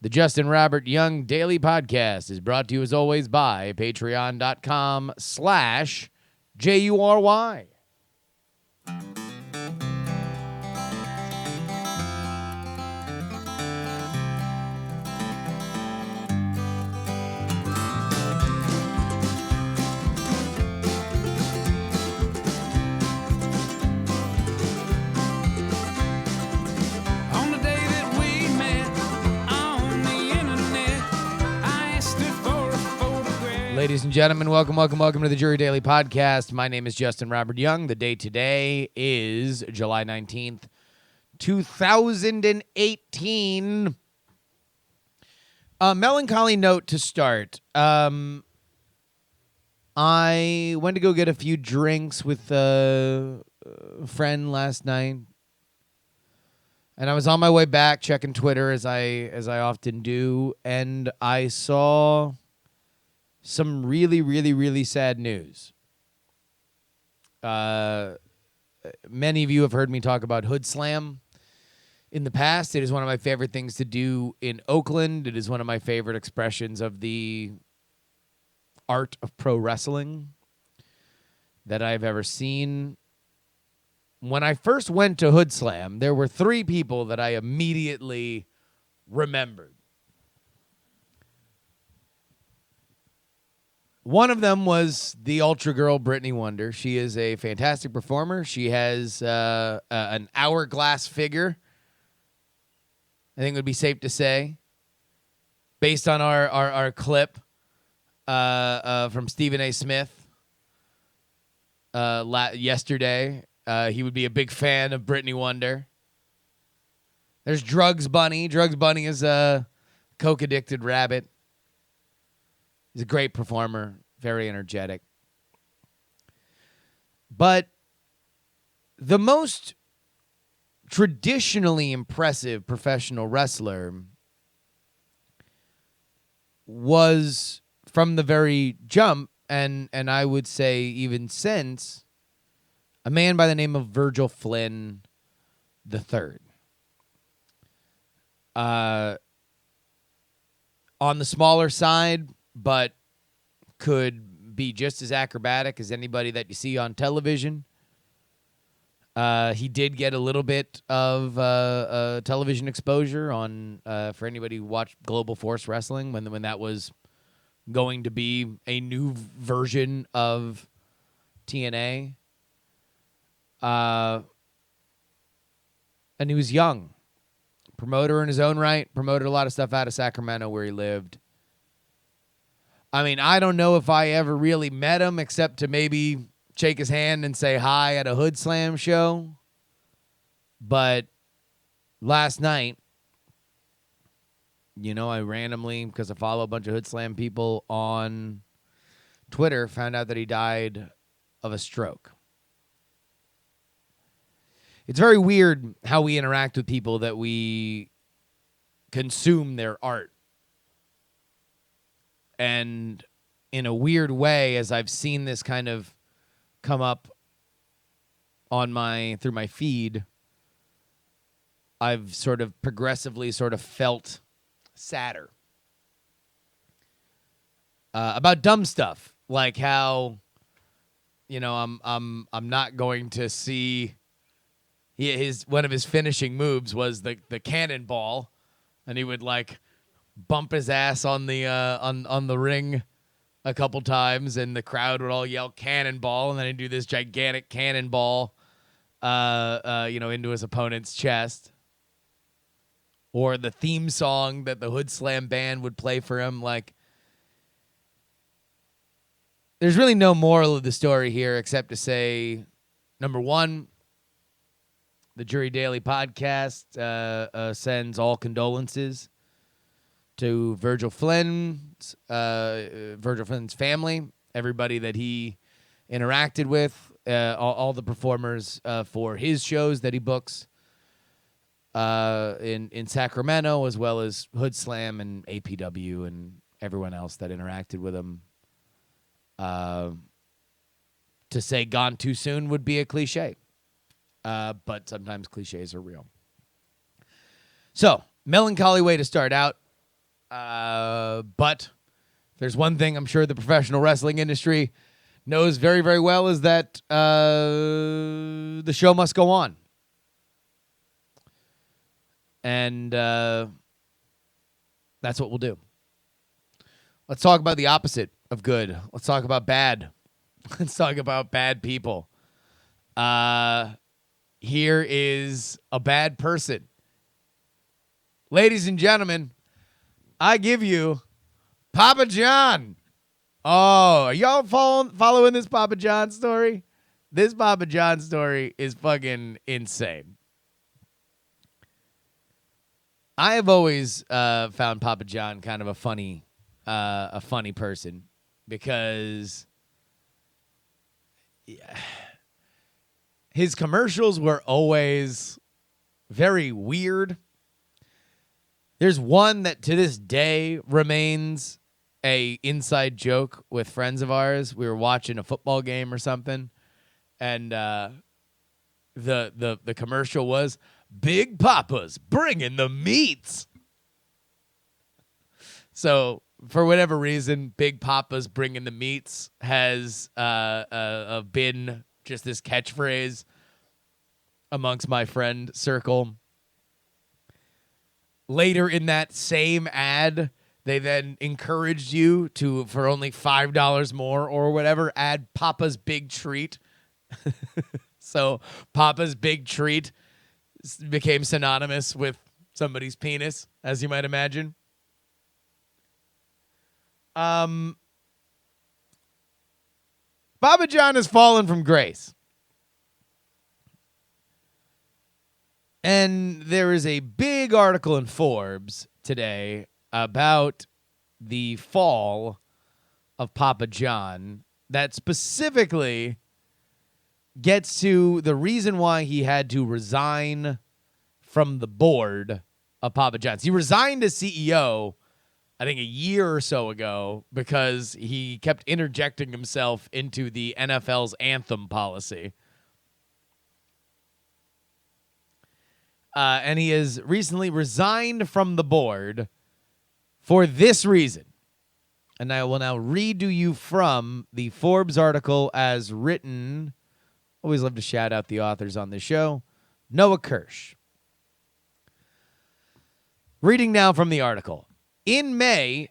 The Justin Robert Young Daily Podcast is brought to you as always by patreon.com/JuRY. Ladies and gentlemen, welcome to the JuRY Daily Podcast. My name is Justin Robert Young. The date today is July 19th, 2018. A melancholy note to start. I went to go get a few drinks with a friend last night. And I was on my way back checking Twitter as I often do, and I saw some really sad news. Many of you have heard me talk about Hood Slam in the past. It is one of my favorite things to do in Oakland. It is one of my favorite expressions of the art of pro wrestling that I've ever seen. When I first went to Hood Slam, there were three people that I immediately remembered. One of them was the Ultra Girl, Brittany Wonder. She is a fantastic performer. She has an hourglass figure, I think it would be safe to say, based on our clip from Stephen A. Smith yesterday. He would be a big fan of Brittany Wonder. There's Drugs Bunny. Drugs Bunny is a coke-addicted rabbit. He's a great performer, very energetic. But the most traditionally impressive professional wrestler was, from the very jump, and I would say even since, a man by the name of Virgil Flynn III. On the smaller side, but could be just as acrobatic as anybody that you see on television. He did get a little bit of television exposure on for anybody who watched Global Force Wrestling when that was going to be a new version of TNA. And he was young. Promoter in his own right. Promoted a lot of stuff out of Sacramento where he lived. I mean, I don't know if I ever really met him except to maybe shake his hand and say hi at a Hood Slam show. But last night, I randomly, because I follow a bunch of Hood Slam people on Twitter, found out that he died of a stroke. It's very weird how we interact with people that we consume their art. And in a weird way, as I've seen this kind of come up through my feed, I've sort of progressively felt sadder about dumb stuff, like how I'm not going to see one of his finishing moves was the cannonball, and he would bump his ass on the on the ring a couple times, and the crowd would all yell cannonball, and then he'd do this gigantic cannonball into his opponent's chest. Or the theme song that the Hood Slam band would play for him. There's really no moral of the story here except to say, number one, the JuRY Daily Podcast sends all condolences to Virgil Flynn's family, everybody that he interacted with, all the performers for his shows that he books in Sacramento, as well as Hood Slam and APW and everyone else that interacted with him. To say gone too soon would be a cliche, but sometimes cliches are real. So, melancholy way to start out. But there's one thing I'm sure the professional wrestling industry knows very, very well is that the show must go on. And that's what we'll do. Let's talk about the opposite of good. Let's talk about bad. Let's talk about bad people. Here is a bad person. Ladies and gentlemen, I give you Papa John. Oh, are y'all following this Papa John story? This Papa John story is fucking insane. I have always found Papa John kind of a funny person because his commercials were always very weird. There's one that to this day remains a inside joke with friends of ours. We were watching a football game or something, and the commercial was Big Papa's bringing the meats. So for whatever reason, Big Papa's bringing the meats has been just this catchphrase amongst my friend circle. Later in that same ad, they then encouraged you to, for only $5 more or whatever, add Papa's Big Treat. So Papa's Big Treat became synonymous with somebody's penis, as you might imagine. Papa John has fallen from grace. And there is a big article in Forbes today about the fall of Papa John that specifically gets to the reason why he had to resign from the board of Papa John's. He resigned as CEO, I think, a year or so ago because he kept interjecting himself into the NFL's anthem policy. And he has recently resigned from the board for this reason. And I will now read to you from the Forbes article as written. Always love to shout out the authors on this show. Noah Kirsch. Reading now from the article. In May,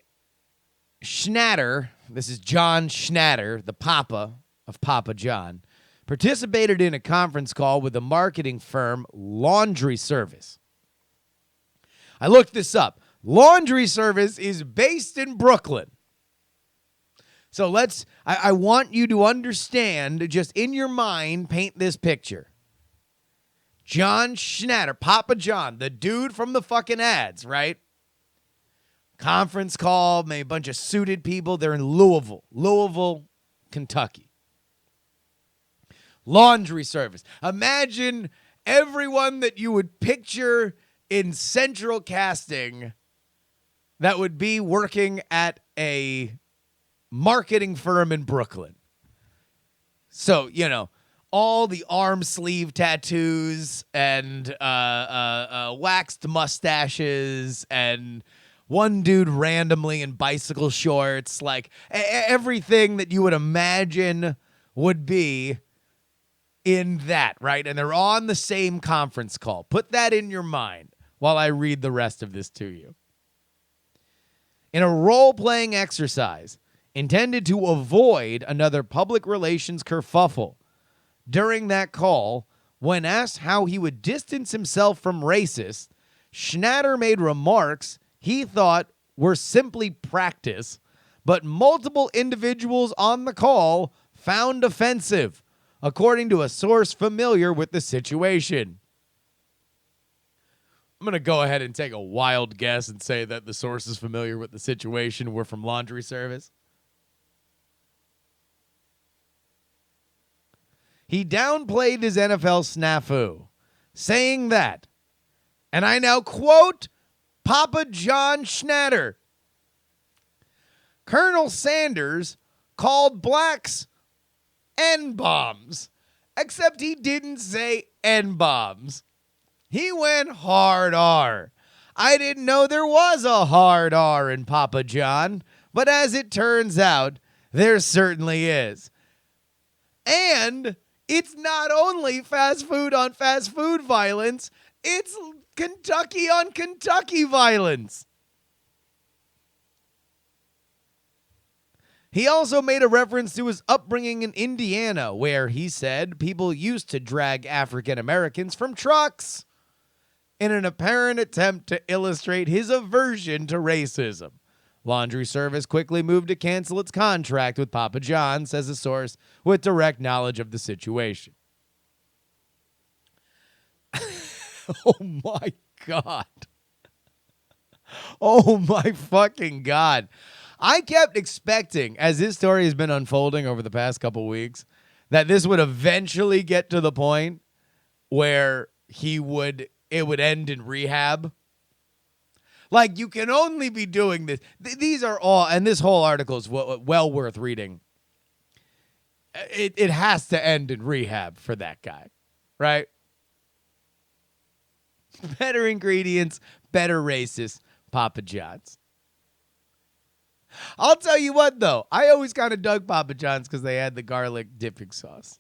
Schnatter, this is John Schnatter, the papa of Papa John, participated in a conference call with the marketing firm Laundry Service. I looked this up. Laundry Service is based in Brooklyn. So I want you to understand, just in your mind, paint this picture. John Schnatter, Papa John, the dude from the fucking ads, right? Conference call, maybe a bunch of suited people. They're in Louisville, Kentucky. Laundry Service. Imagine everyone that you would picture in central casting that would be working at a marketing firm in Brooklyn. So, all the arm sleeve tattoos and waxed mustaches and one dude randomly in bicycle shorts, like everything that you would imagine would be in that, right? And they're on the same conference call. Put that in your mind while I read the rest of this to you. In a role-playing exercise intended to avoid another public relations kerfuffle, during that call, when asked how he would distance himself from racists, Schnatter made remarks he thought were simply practice, but multiple individuals on the call found offensive, according to a source familiar with the situation. I'm going to go ahead and take a wild guess and say that the sources familiar with the situation were from Laundry Service. He downplayed his NFL snafu, saying that, and I now quote Papa John Schnatter, Colonel Sanders called blacks N-bombs, except he didn't say N-bombs. He went hard R. I didn't know there was a hard R in Papa John, but as it turns out, there certainly is. And it's not only fast food on fast food violence, it's Kentucky on Kentucky violence. He also made a reference to his upbringing in Indiana, where he said people used to drag African Americans from trucks in an apparent attempt to illustrate his aversion to racism. Laundry Service quickly moved to cancel its contract with Papa John, says a source with direct knowledge of the situation. Oh my God. Oh my fucking God. I kept expecting, as this story has been unfolding over the past couple weeks, that this would eventually get to the point where it would end in rehab. Like, you can only be doing this. These are all, and this whole article is well worth reading. It has to end in rehab for that guy, right? Better ingredients, better racist, Papa John's. I'll tell you what, though. I always kind of dug Papa John's because they had the garlic dipping sauce.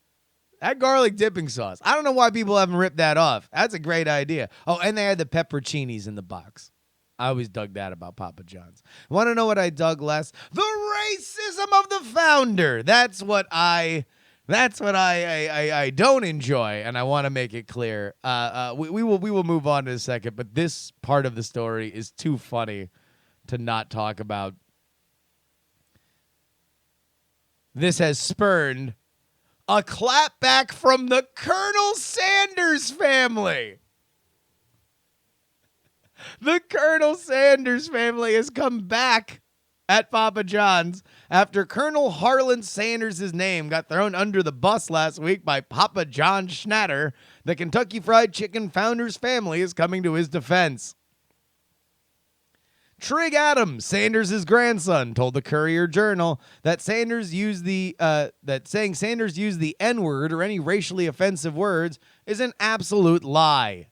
That garlic dipping sauce. I don't know why people haven't ripped that off. That's a great idea. Oh, and they had the pepperoncinis in the box. I always dug that about Papa John's. Want to know what I dug less? The racism of the founder. That's what I don't enjoy, and I want to make it clear. We will move on in a second, but this part of the story is too funny to not talk about. This has spurned a clapback from the Colonel Sanders family. The Colonel Sanders family has come back at Papa John's after Colonel Harlan Sanders' name got thrown under the bus last week by Papa John Schnatter. The Kentucky Fried Chicken founder's family is coming to his defense. Trig Adams, Sanders' grandson, told the Courier-Journal that Sanders used saying Sanders used the N-word or any racially offensive words is an absolute lie.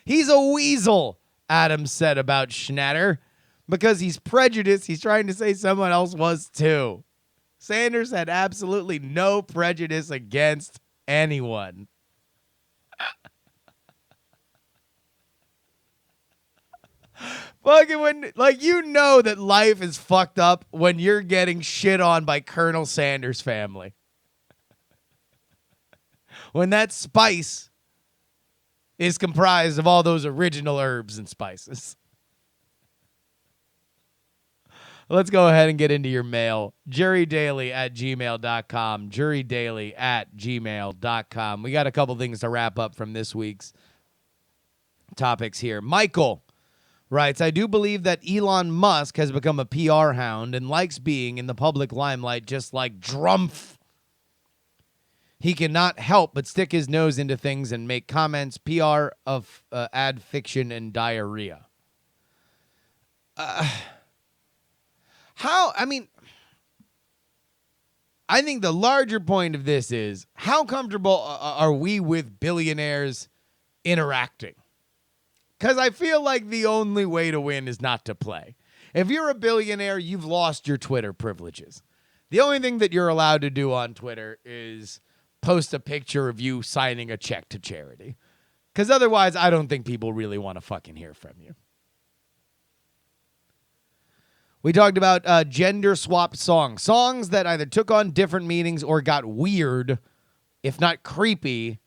He's a weasel, Adams said about Schnatter, because he's prejudiced. He's trying to say someone else was too. Sanders had absolutely no prejudice against anyone. Fucking when, like, you know that life is fucked up when you're getting shit on by Colonel Sanders' family. When that spice is comprised of all those original herbs and spices. Let's go ahead and get into your mail. JuRYDaily@gmail.com. JuRYDaily@gmail.com. We got a couple things to wrap up from this week's topics here. Michael writes, I do believe that Elon Musk has become a PR hound and likes being in the public limelight just like Drumpf. He cannot help but stick his nose into things and make comments, PR of ad fiction and diarrhea. I think the larger point of this is, how comfortable are we with billionaires interacting? Because I feel like the only way to win is not to play. If you're a billionaire, you've lost your Twitter privileges. The only thing that you're allowed to do on Twitter is post a picture of you signing a check to charity. Because otherwise, I don't think people really want to fucking hear from you. We talked about gender-swapped songs. Songs that either took on different meanings or got weird, if not creepy,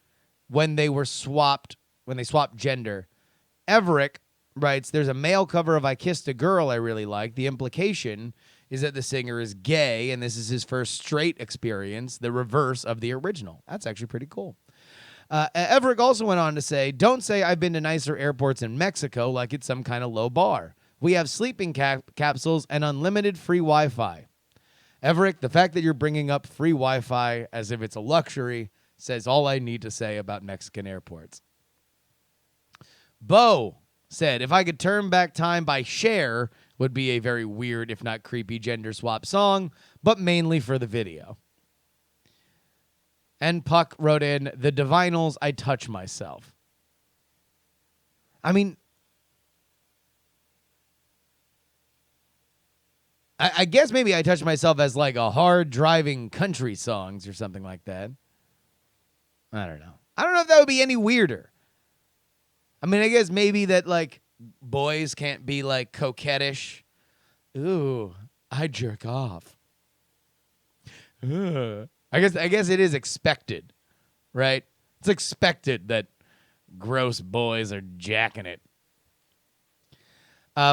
when they swapped gender. Everick writes, there's a male cover of I Kissed a Girl I really like. The implication is that the singer is gay, and this is his first straight experience, the reverse of the original. That's actually pretty cool. Everick also went on to say, don't say I've been to nicer airports in Mexico like it's some kind of low bar. We have sleeping capsules and unlimited free Wi-Fi. Everick, the fact that you're bringing up free Wi-Fi as if it's a luxury says all I need to say about Mexican airports. Bo said, if I could turn back time by Cher, would be a very weird, if not creepy, gender swap song, but mainly for the video. And Puck wrote in, the Divinals, I touch myself. I mean, I guess maybe I touch myself as like a hard driving country songs or something like that. I don't know. I don't know if that would be any weirder. I mean, I guess maybe that like boys can't be like coquettish. Ooh, I jerk off. Ugh. I guess it is expected, right? It's expected that gross boys are jacking it.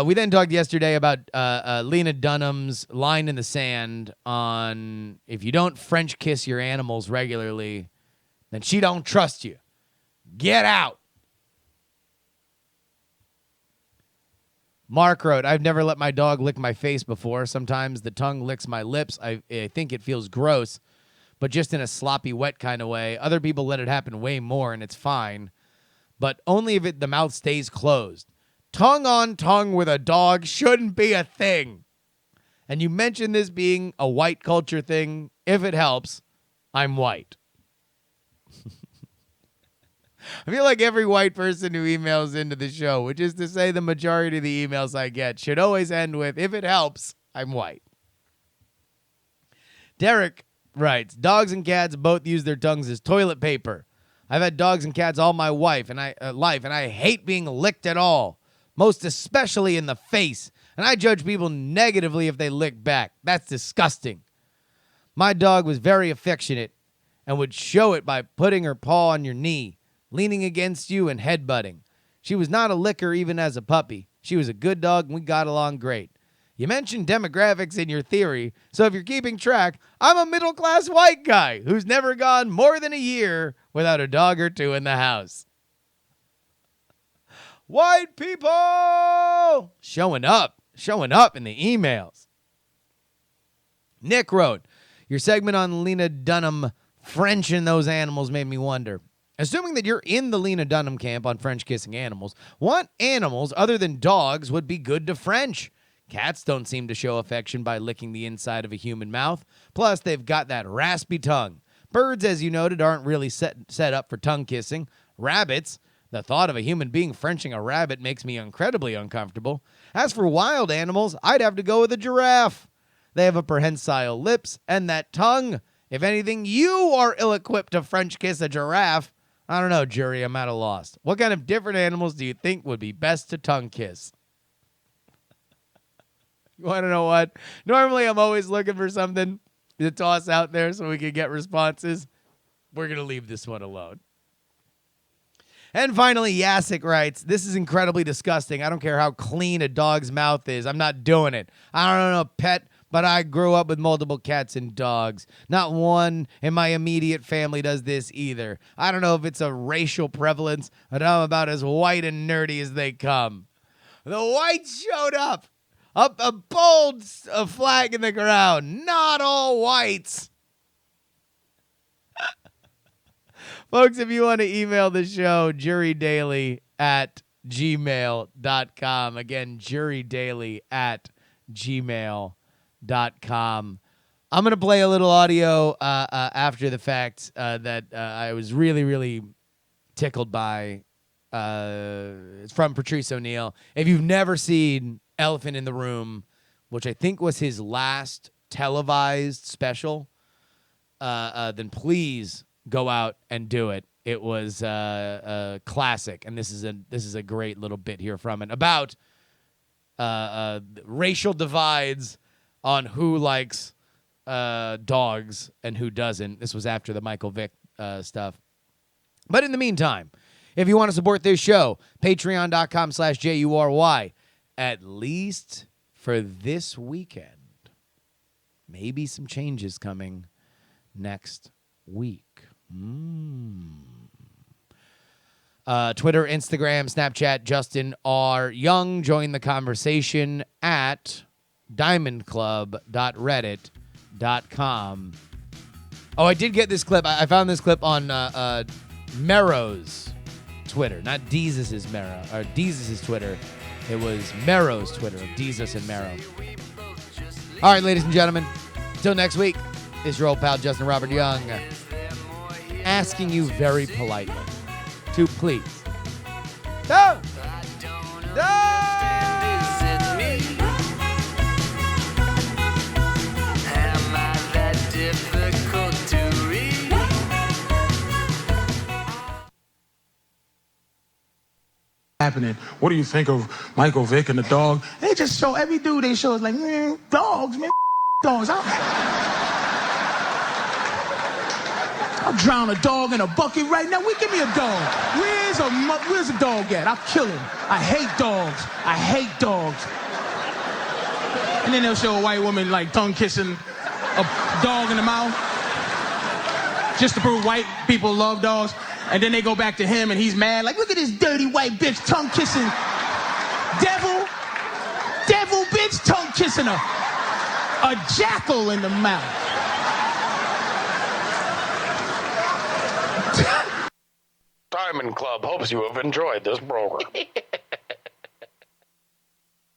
We then talked yesterday about Lena Dunham's line in the sand on if you don't French kiss your animals regularly, then she don't trust you. Get out. Mark wrote, I've never let my dog lick my face before. Sometimes the tongue licks my lips. I think it feels gross, but just in a sloppy, wet kind of way. Other people let it happen way more, and it's fine, but only if the mouth stays closed. Tongue on tongue with a dog shouldn't be a thing. And you mentioned this being a white culture thing. If it helps, I'm white. I feel like every white person who emails into the show, which is to say the majority of the emails I get, should always end with, if it helps, I'm white. Derek writes, dogs and cats both use their tongues as toilet paper. I've had dogs and cats all my life, and I hate being licked at all, most especially in the face. And I judge people negatively if they lick back. That's disgusting. My dog was very affectionate and would show it by putting her paw on your knee, leaning against you and headbutting. She was not a licker even as a puppy. She was a good dog and we got along great. You mentioned demographics in your theory, so if you're keeping track, I'm a middle-class white guy who's never gone more than a year without a dog or two in the house. White people! Showing up in the emails. Nick wrote, your segment on Lena Dunham Frenching those animals made me wonder. Assuming that you're in the Lena Dunham camp on French kissing animals, what animals other than dogs would be good to French? Cats don't seem to show affection by licking the inside of a human mouth. Plus, they've got that raspy tongue. Birds, as you noted, aren't really set up for tongue kissing. Rabbits, the thought of a human being Frenching a rabbit makes me incredibly uncomfortable. As for wild animals, I'd have to go with a giraffe. They have a prehensile lips and that tongue. If anything, you are ill-equipped to French kiss a giraffe. I don't know, JuRY, I'm at a loss. What kind of different animals do you think would be best to tongue kiss? You want to know what? Normally, I'm always looking for something to toss out there so we can get responses. We're going to leave this one alone. And finally, Yasik writes, this is incredibly disgusting. I don't care how clean a dog's mouth is. I'm not doing it. I don't know, pet, but I grew up with multiple cats and dogs. Not one in my immediate family does this either. I don't know if it's a racial prevalence, but I'm about as white and nerdy as they come. The whites showed up. Up a bold flag in the ground. Not all whites. Folks, if you want to email the show, jurydaily@gmail.com. Again, jurydaily@gmail.com. I'm going to play a little audio after the fact that I was really, really tickled by. It's from Patrice O'Neal. If you've never seen Elephant in the Room, which I think was his last televised special, then please go out and do it. It was a classic, and this is a great little bit here from it about racial divides on who likes dogs and who doesn't. This was after the Michael Vick stuff. But in the meantime, if you want to support this show, patreon.com/JuRY, at least for this weekend. Maybe some changes coming next week. Twitter, Instagram, Snapchat, Justin R. Young. Join the conversation at diamondclub.reddit.com. Oh, I did get this clip. I found this clip on Mero's Twitter, not Deezus's Mero, or Deezus's Twitter. It was Mero's Twitter, Deezus and Mero. All right, ladies and gentlemen, until next week, this is your old pal Justin Robert Young, asking you very politely to please don't happening. What do you think of Michael Vick and the dog? They just show, every dude they show is like, man, dogs, man, dogs. I'll drown a dog in a bucket right now. Give me a dog. Where's a dog at? I'll kill him. I hate dogs. I hate dogs. And then they'll show a white woman like tongue kissing a dog in the mouth, just to prove white people love dogs. And then they go back to him and he's mad, like, look at this dirty white bitch tongue kissing. Devil bitch tongue kissing a jackal in the mouth. Diamond Club hopes you have enjoyed this program.